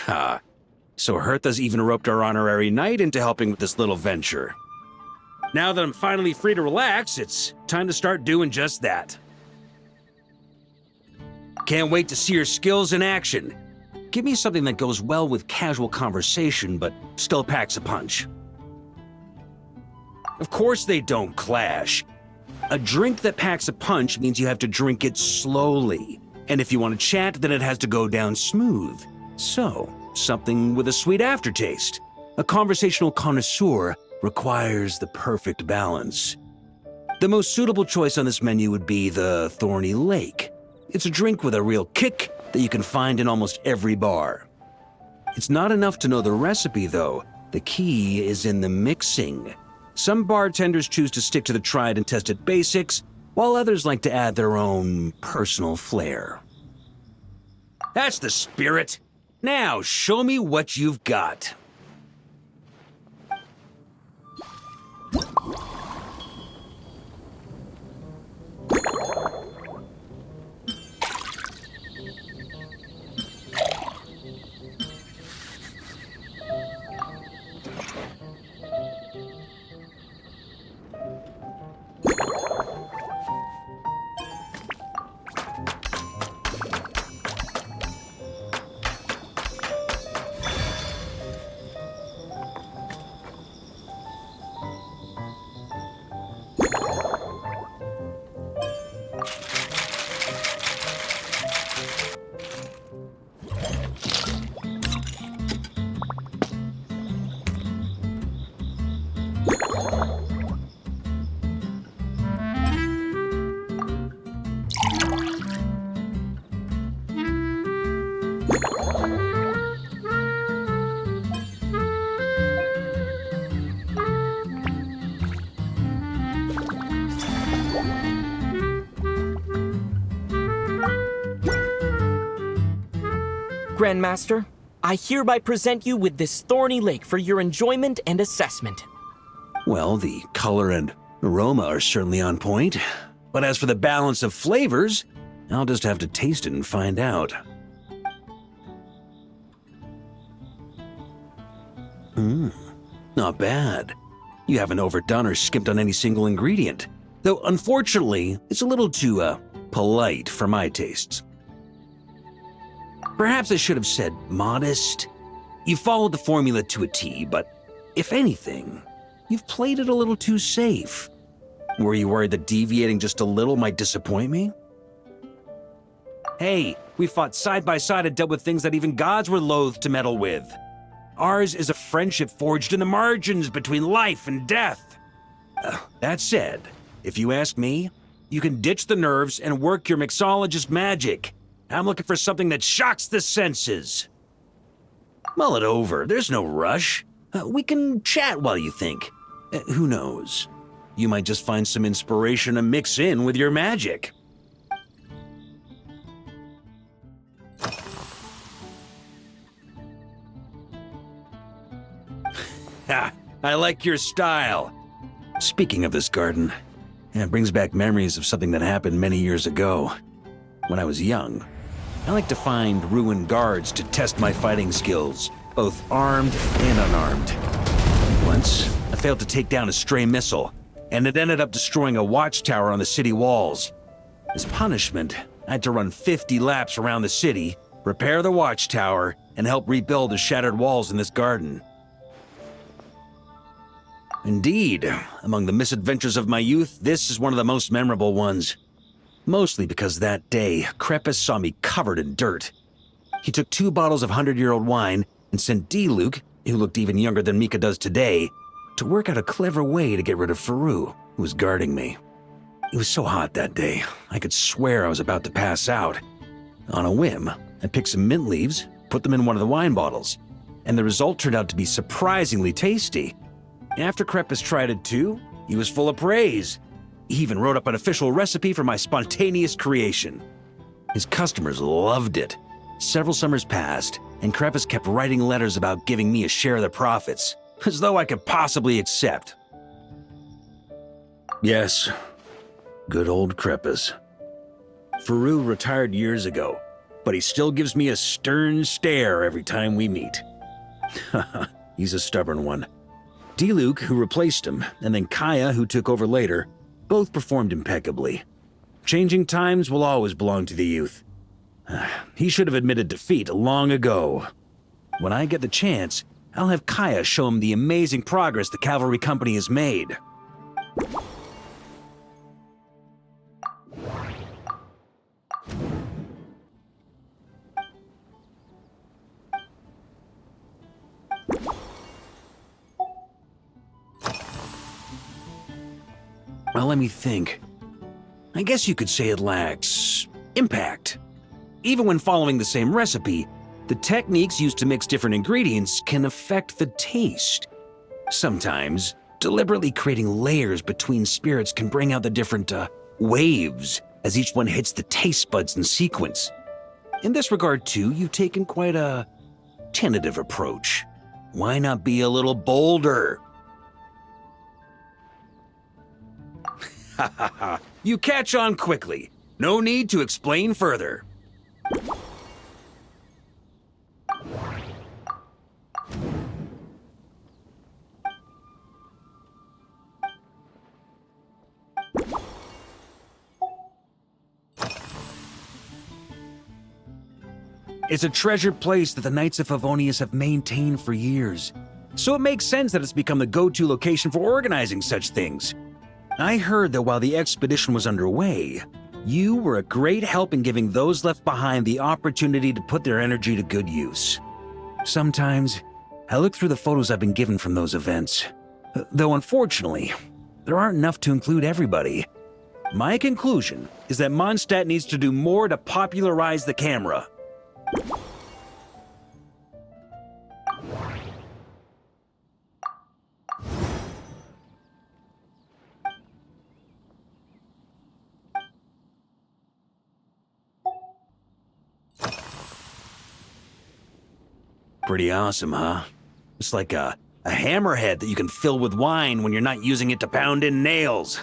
Ha. So Hertha's even roped our honorary knight into helping with this little venture. Now that I'm finally free to relax, it's time to start doing just that. Can't wait to see your skills in action. Give me something that goes well with casual conversation, but still packs a punch. Of course they don't clash. A drink that packs a punch means you have to drink it slowly. And if you want to chat, then it has to go down smooth. So, something with a sweet aftertaste. A conversational connoisseur requires the perfect balance. The most suitable choice on this menu would be the Thorny Lake. It's a drink with a real kick that you can find in almost every bar. It's not enough to know the recipe, though. The key is in the mixing. Some bartenders choose to stick to the tried and tested basics, while others like to add their own personal flair. That's the spirit. Now, show me what you've got. Gran Master, I hereby present you with this Thorny Lake for your enjoyment and assessment. Well, the color and aroma are certainly on point. But as for the balance of flavors, I'll just have to taste it and find out. Not bad. You haven't overdone or skimped on any single ingredient. Though, unfortunately, it's a little too, polite for my tastes. Perhaps I should have said modest. You followed the formula to a T, but if anything, you've played it a little too safe. Were you worried that deviating just a little might disappoint me? Hey, we fought side by side and dealt with things that even gods were loath to meddle with. Ours is a friendship forged in the margins between life and death. That said, if you ask me, you can ditch the nerves and work your mixologist magic. I'm looking for something that shocks the senses. Mull it over, there's no rush. We can chat while you think. Who knows? You might just find some inspiration to mix in with your magic. Ha! I like your style. Speaking of this garden, it brings back memories of something that happened many years ago. When I was young, I like to find ruined guards to test my fighting skills, both armed and unarmed. Once, I failed to take down a stray missile, and it ended up destroying a watchtower on the city walls. As punishment, I had to run 50 laps around the city, repair the watchtower, and help rebuild the shattered walls in this garden. Indeed, among the misadventures of my youth, this is one of the most memorable ones. Mostly because that day, Crepus saw me covered in dirt. He took 2 bottles of 100-year-old wine and sent D-Luke, who looked even younger than Mika does today, to work out a clever way to get rid of Faru, who was guarding me. It was so hot that day, I could swear I was about to pass out. On a whim, I picked some mint leaves, put them in one of the wine bottles, and the result turned out to be surprisingly tasty. After Crepus tried it too, he was full of praise. He even wrote up an official recipe for my spontaneous creation. His customers loved it. Several summers passed, and Crepus kept writing letters about giving me a share of the profits, as though I could possibly accept. Yes, good old Crepus. Faru retired years ago, but he still gives me a stern stare every time we meet. He's a stubborn one. D-Luke, who replaced him, and then Kaya, who took over later, both performed impeccably. Changing times will always belong to the youth. He should have admitted defeat long ago. When I get the chance, I'll have Kaya show him the amazing progress the cavalry company has made. Well, let me think. I guess you could say it lacks impact. Even when following the same recipe, the techniques used to mix different ingredients can affect the taste. Sometimes, deliberately creating layers between spirits can bring out the different waves as each one hits the taste buds in sequence. In this regard, too, you've taken quite a tentative approach. Why not be a little bolder? Ha ha ha. You catch on quickly. No need to explain further. It's a treasured place that the Knights of Favonius have maintained for years, so it makes sense that it's become the go-to location for organizing such things. I heard that while the expedition was underway, you were a great help in giving those left behind the opportunity to put their energy to good use. Sometimes, I look through the photos I've been given from those events, though unfortunately, there aren't enough to include everybody. My conclusion is that Mondstadt needs to do more to popularize the camera. Pretty awesome, huh? It's like a hammerhead that you can fill with wine when you're not using it to pound in nails.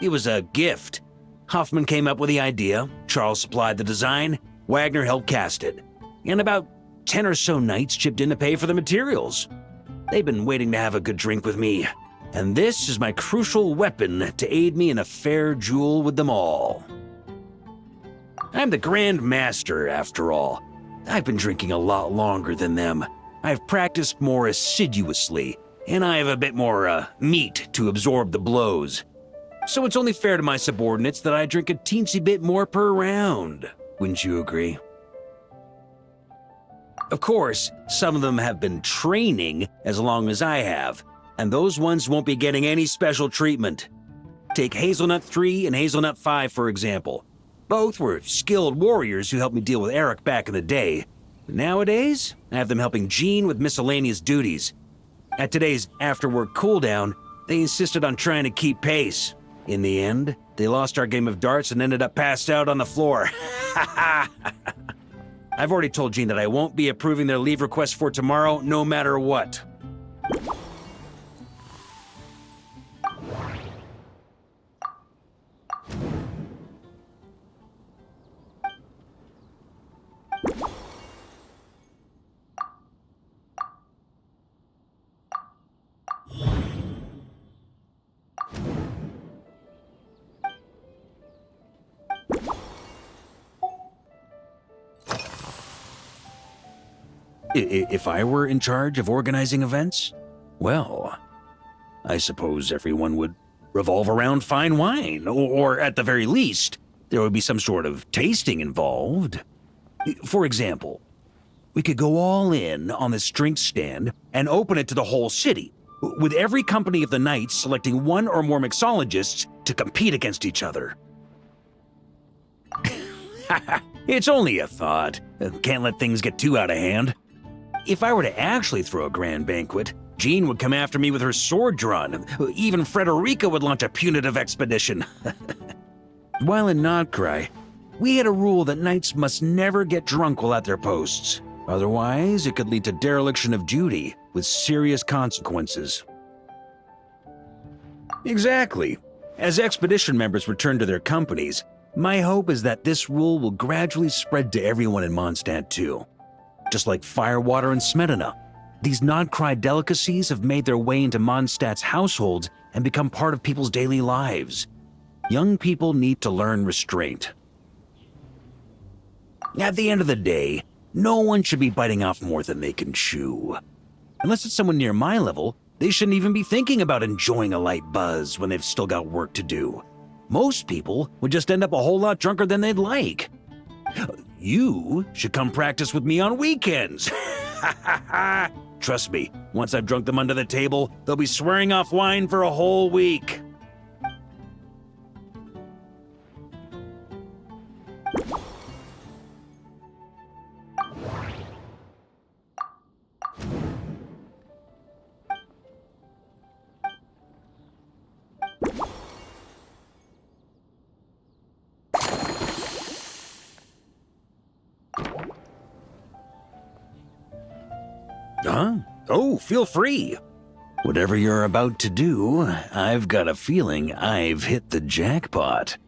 It was a gift. Hoffman came up with the idea, Charles supplied the design, Wagner helped cast it, and about 10 or so knights chipped in to pay for the materials. They've been waiting to have a good drink with me, and this is my crucial weapon to aid me in a fair duel with them all. I'm the Grand Master, after all. I've been drinking a lot longer than them. I've practiced more assiduously, and I have a bit more meat to absorb the blows. So it's only fair to my subordinates that I drink a teensy bit more per round. Wouldn't you agree? Of course, some of them have been training as long as I have, and those ones won't be getting any special treatment. Take Hazelnut 3 and Hazelnut 5, for example. Both were skilled warriors who helped me deal with Eric back in the day. But nowadays, I have them helping Jean with miscellaneous duties. At today's after-work cooldown, they insisted on trying to keep pace. In the end, they lost our game of darts and ended up passed out on the floor. I've already told Jean that I won't be approving their leave request for tomorrow, no matter what. If I were in charge of organizing events, well, I suppose everyone would revolve around fine wine, or at the very least, there would be some sort of tasting involved. For example, we could go all in on this drink stand and open it to the whole city, with every company of the Knights selecting one or more mixologists to compete against each other. It's only a thought. Can't let things get too out of hand. If I were to actually throw a grand banquet, Jean would come after me with her sword drawn. Even Frederica would launch a punitive expedition. While in Nodcry, we had a rule that knights must never get drunk while at their posts. Otherwise, it could lead to dereliction of duty, with serious consequences. Exactly. As expedition members returned to their companies, My hope is that this rule will gradually spread to everyone in Mondstadt too. Just like firewater and smetana, these Nodcry delicacies have made their way into Mondstadt's households and become part of people's daily lives. Young people need to learn restraint. At the end of the day, no one should be biting off more than they can chew. Unless it's someone near my level, they shouldn't even be thinking about enjoying a light buzz when they've still got work to do. Most people would just end up a whole lot drunker than they'd like. You should come practice with me on weekends. Trust me, once I've drunk them under the table, they'll be swearing off wine for a whole week. Huh? Oh, feel free. Whatever you're about to do, I've got a feeling I've hit the jackpot.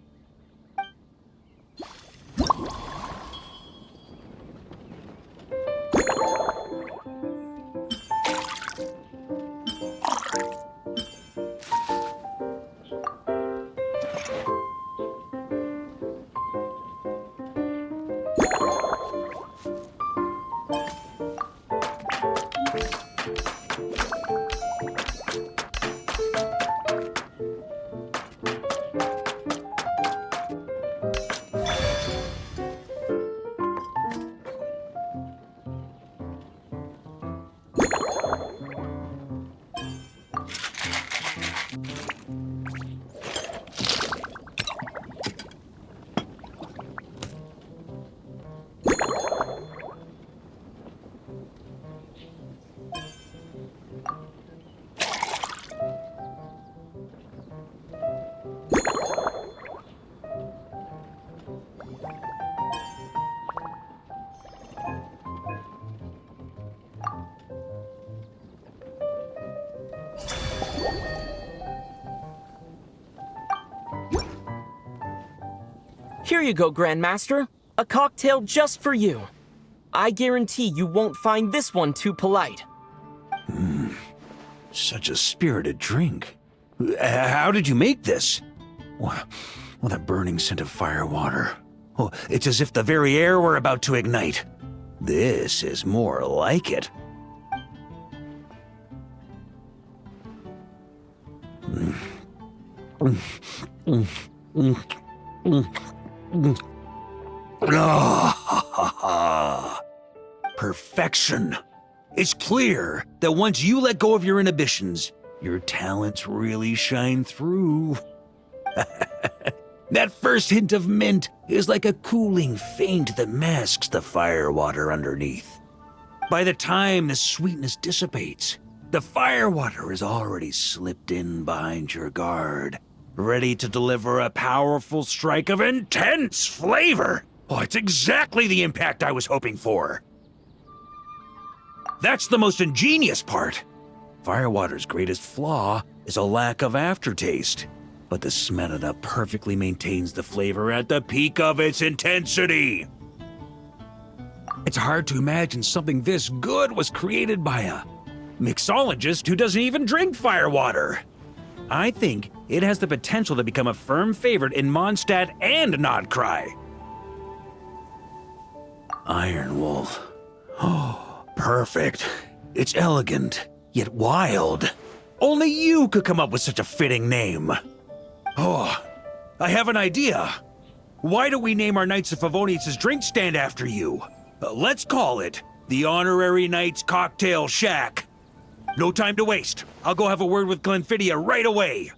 Here you go, Gran Maestro. A cocktail just for you. I guarantee you won't find this one too polite. Such a spirited drink. How did you make this? Well, that burning scent of firewater. Oh, it's as if the very air were about to ignite. This is more like it. Perfection. It's clear that once you let go of your inhibitions, your talents really shine through. That first hint of mint is like a cooling feint that masks the firewater underneath. By the time the sweetness dissipates, the firewater is already slipped in behind your guard, ready to deliver a powerful strike of intense flavor. Oh, it's exactly the impact I was hoping for. That's the most ingenious part. Firewater's greatest flaw is a lack of aftertaste, but the smetana perfectly maintains the flavor at the peak of its intensity. It's hard to imagine something this good was created by a mixologist who doesn't even drink firewater. I think it has the potential to become a firm favorite in Mondstadt and Nodcry. Iron Wolf. Oh, perfect. It's elegant, yet wild. Only you could come up with such a fitting name. Oh, I have an idea. Why don't we name our Knights of Favonius' drink stand after you? Let's call it the Honorary Knights Cocktail Shack. No time to waste. I'll go have a word with Glenfiddia right away.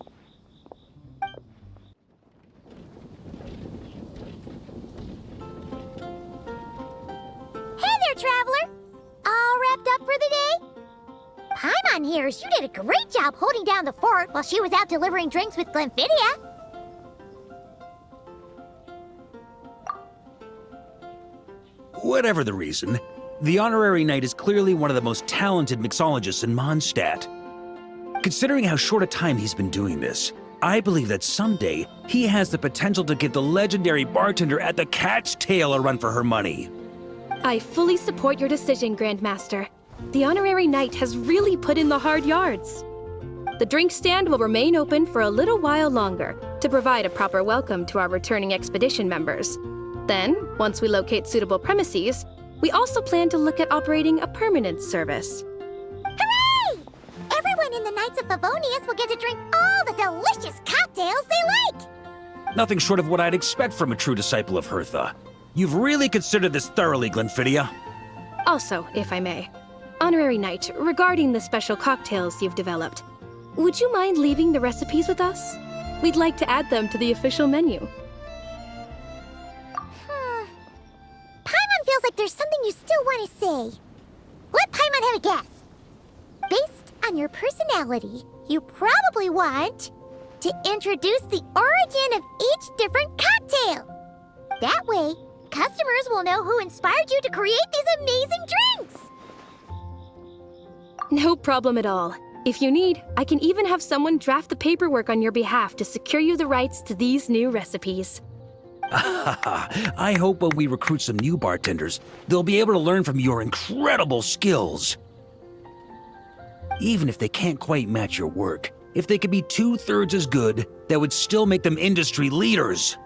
Hey there, traveler! All wrapped up for the day? Paimon hears you did a great job holding down the fort while she was out delivering drinks with Glenfiddia. Whatever the reason, the Honorary Knight is clearly one of the most talented mixologists in Mondstadt. Considering how short a time he's been doing this, I believe that someday he has the potential to give the legendary bartender at the Cat's Tail a run for her money. I fully support your decision, Grand Master. The honorary knight has really put in the hard yards. The drink stand will remain open for a little while longer to provide a proper welcome to our returning expedition members. Then, once we locate suitable premises, we also plan to look at operating a permanent service. Hooray! Everyone in the Knights of Favonius will get to drink all the delicious cocktails they like! Nothing short of what I'd expect from a true disciple of Hertha. You've really considered this thoroughly, Glenfiddia. Also, if I may, honorary knight, regarding the special cocktails you've developed, would you mind leaving the recipes with us? We'd like to add them to the official menu. Paimon feels like there's something you still want to say. Let Paimon have a guess. Based on your personality, you probably want to introduce the origin of each different cocktail. That way, customers will know who inspired you to create these amazing drinks. No problem at all. If you need, I can even have someone draft the paperwork on your behalf to secure you the rights to these new recipes. I hope when we recruit some new bartenders, they'll be able to learn from your incredible skills. Even if they can't quite match your work, if they could be 2/3 as good, that would still make them industry leaders.